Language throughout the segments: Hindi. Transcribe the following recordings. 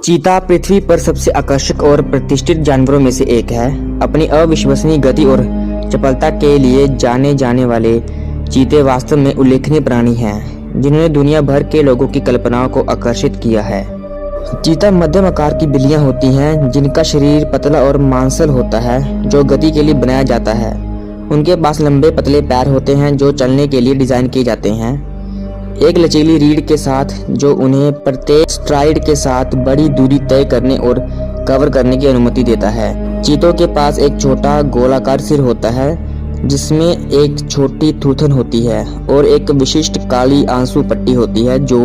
चीता पृथ्वी पर सबसे आकर्षक और प्रतिष्ठित जानवरों में से एक है। अपनी अविश्वसनीय गति और चपलता के लिए जाने जाने वाले चीते वास्तव में उल्लेखनीय प्राणी हैं, जिन्होंने दुनिया भर के लोगों की कल्पनाओं को आकर्षित किया है। चीता मध्यम आकार की बिल्लियां होती हैं, जिनका शरीर पतला और मांसल होता है, जो गति के लिए बनाया जाता है। उनके पास लंबे पतले पैर होते हैं, जो चलने के लिए डिजाइन किए जाते हैं, एक लचीली रीढ़ के साथ, जो उन्हें प्रत्येक स्ट्राइड के साथ बड़ी दूरी तय करने और कवर करने की अनुमति देता है। चीतों के पास एक छोटा गोलाकार सिर होता है, जिसमें एक छोटी थूथन होती है और एक विशिष्ट काली आंसू पट्टी होती है, जो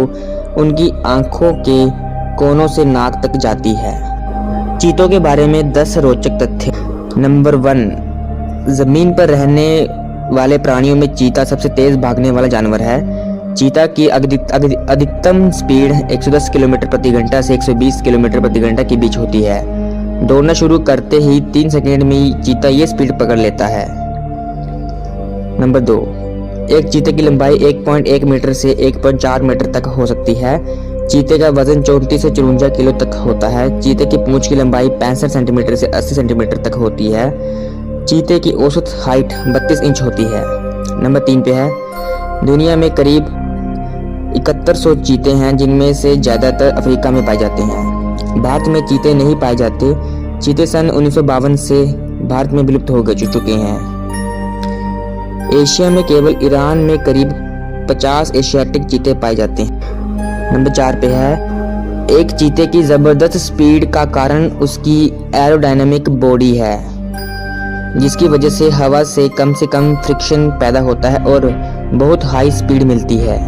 उनकी आंखों के कोनों से नाक तक जाती है। चीतों के बारे में 10 रोचक तथ्य। नंबर 1, जमीन पर रहने वाले प्राणियों में चीता सबसे तेज भागने वाला जानवर है। चीता की अधिकतम स्पीड 110 किलोमीटर प्रति घंटा से 120 किलोमीटर प्रति घंटा के बीच होती है। दौड़ना शुरू करते ही 3 सेकंड में चीता ये स्पीड पकड़ लेता है। नंबर 2, एक चीते की लंबाई 1.1 मीटर से 1.4 मीटर तक हो सकती है। चीते का वजन 34 से 54 किलो तक होता है। चीते की पूंछ की लंबाई 65 सेंटीमीटर से 80 सेंटीमीटर तक होती है। चीते की औसत हाइट 32 इंच होती है। नंबर 3 पे है, दुनिया में करीब 7100 चीते हैं, जिनमें से ज्यादातर अफ्रीका में पाए जाते हैं। भारत में चीते नहीं पाए जाते। चीते सन 1952 से भारत में विलुप्त हो चुके हैं। एशिया में केवल ईरान में करीब 50 एशियाटिक चीते पाए जाते हैं। नंबर 4 पे है, एक चीते की जबरदस्त स्पीड का कारण उसकी एरोडायनामिक बॉडी है, जिसकी वजह से हवा से कम फ्रिक्शन पैदा होता है और बहुत हाई स्पीड मिलती है।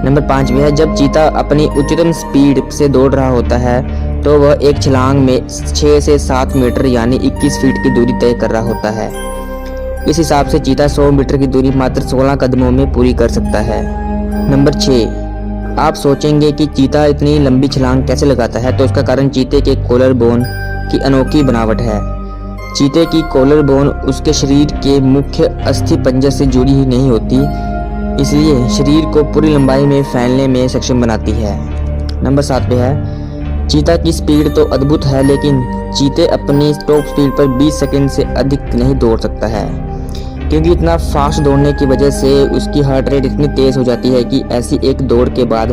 नंबर 5 में है, जब चीता अपनी उच्चतम स्पीड से दौड़ रहा होता है तो वह एक छलांग में 6 से 7 मीटर यानी 21 फीट की दूरी तय कर रहा होता है। इस हिसाब से चीता 100 मीटर की दूरी मात्र 16 कदमों में पूरी कर सकता है। नंबर 6, आप सोचेंगे कि चीता इतनी लंबी छलांग कैसे लगाता है, तो इसका कारण चीते के कॉलर बोन की अनोखी बनावट है। चीते की कॉलर बोन उसके शरीर के मुख्य अस्थि पंजर से जुड़ी ही नहीं होती, इसलिए शरीर को पूरी लंबाई में फैलने में सक्षम बनाती है। नंबर 7 पे है, चीता की स्पीड तो अद्भुत है, लेकिन चीते अपनी टॉप स्पीड पर 20 सेकंड से अधिक नहीं दौड़ सकता है, क्योंकि इतना फास्ट दौड़ने की वजह से उसकी हार्ट रेट इतनी तेज हो जाती है कि ऐसी एक दौड़ के बाद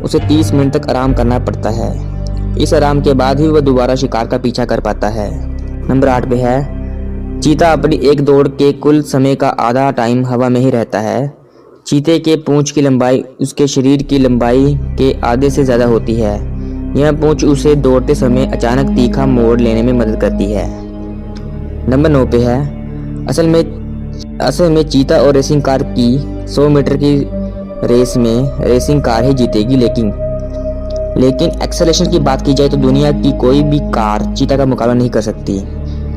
उसे 30 मिनट तक आराम करना पड़ता है। इस आराम के बाद ही वह दोबारा शिकार का पीछा कर पाता है। नंबर 8 पे है, चीता अपनी एक दौड़ के कुल समय का आधा टाइम हवा में ही रहता है। चीते के पूंछ की लंबाई उसके शरीर की लंबाई के आधे से ज्यादा होती है। यह पूंछ उसे दौड़ते समय अचानक तीखा मोड़ लेने में मदद करती है। नंबर 9 पे है, असल में चीता और रेसिंग कार की 100 मीटर की रेस में रेसिंग कार ही जीतेगी, लेकिन एक्सेलरेशन की बात की जाए तो दुनिया की कोई भी कार चीता का मुकाबला नहीं कर सकती।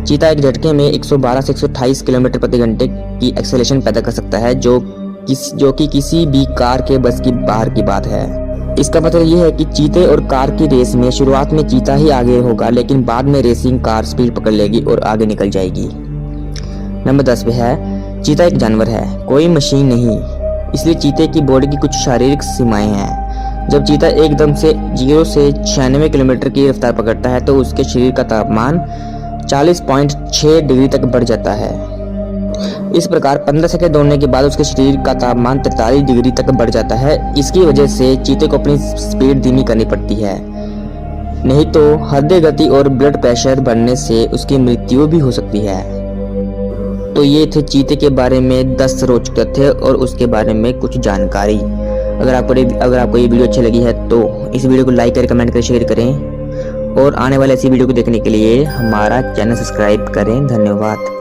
चीता एक झटके में 112 से 128 किलोमीटर प्रति घंटे की एक्सेलरेशन पैदा कर सकता है, जो कि किसी भी कार के बस की बाहर की बात है। इसका मतलब यह है कि चीते और कार की रेस में शुरुआत में चीता ही आगे होगा, लेकिन बाद में रेसिंग कार स्पीड पकड़ लेगी और आगे निकल जाएगी। नंबर 10 पे है, चीता एक जानवर है, कोई मशीन नहीं, इसलिए चीते की बॉडी की कुछ शारीरिक सीमाएं हैं। जब चीता एकदम से 0 से 96 किलोमीटर की रफ्तार पकड़ता है तो उसके शरीर का तापमान 40.6 डिग्री तक बढ़ जाता है। इस प्रकार 15 सेकंड दौड़ने के बाद उसके शरीर का तापमान 43 डिग्री तक बढ़ जाता है। इसकी वजह से चीते को अपनी स्पीड धीमी करनी पड़ती है, नहीं तो हृदय गति और ब्लड प्रेशर बढ़ने से उसकी मृत्यु भी हो सकती है। तो ये थे चीते के बारे में 10 रोचक तथ्य और उसके बारे में कुछ जानकारी। अगर आपको ये वीडियो अच्छी लगी है तो इस वीडियो को लाइक करें, कमेंट करें, शेयर करें और आने वाले ऐसी वीडियो को देखने के लिए हमारा चैनल सब्सक्राइब करें। धन्यवाद।